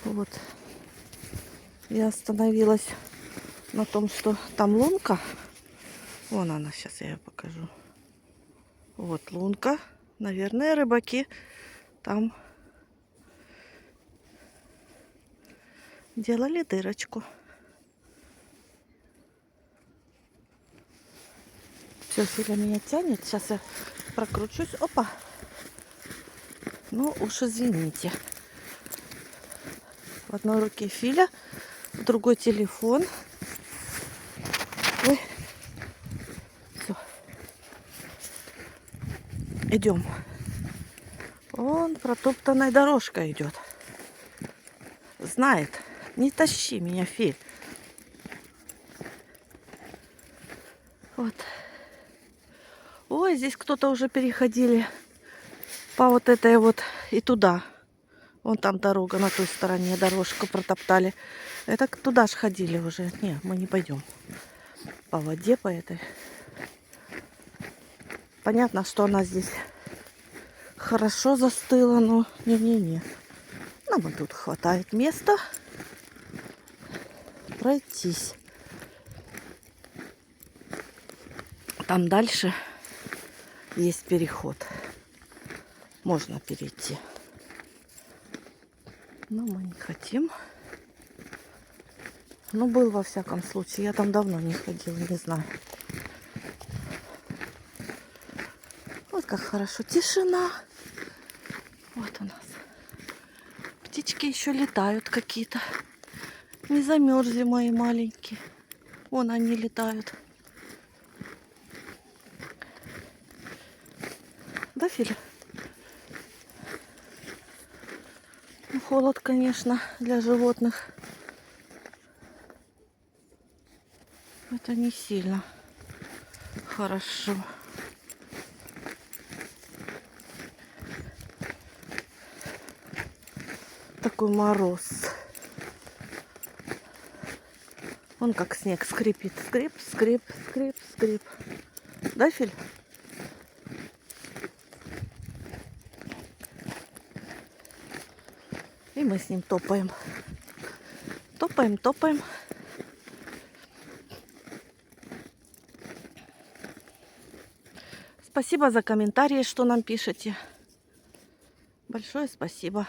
Вот. Я остановилась на том, что там лунка. Вон она, сейчас я ее покажу. Вот лунка. Наверное, рыбаки там делали дырочку. Все, Филя меня тянет. Сейчас я прокручусь. Опа. Ну уж извините. В одной руке Филя, в другой телефон. Ой. Все. Идем. Он протоптанной дорожкой идет. Знает. Не тащи меня, Филь. Вот. Ой, здесь кто-то уже переходили по вот этой вот и туда. Вон там дорога на той стороне, дорожку протоптали. Это туда ж ходили уже. Не, мы не пойдем. По воде, по этой. Понятно, что она здесь хорошо застыла, но не-не-не. Нам и тут хватает места пройтись. Там дальше есть переход. Можно перейти. Но мы не хотим. Ну, был во всяком случае. Я там давно не ходила, не знаю. Вот как хорошо. Тишина. Вот у нас. Птички еще летают какие-то. Не замерзли мои маленькие. Вон они летают. Да, Филя? Ну, холод, конечно, для животных. Это не сильно хорошо. Такой мороз. Он как снег скрипит. Скрип, скрип, скрип, скрип. Да, Филь? И мы с ним топаем. Топаем, топаем. Спасибо за комментарии, что нам пишете. Большое спасибо.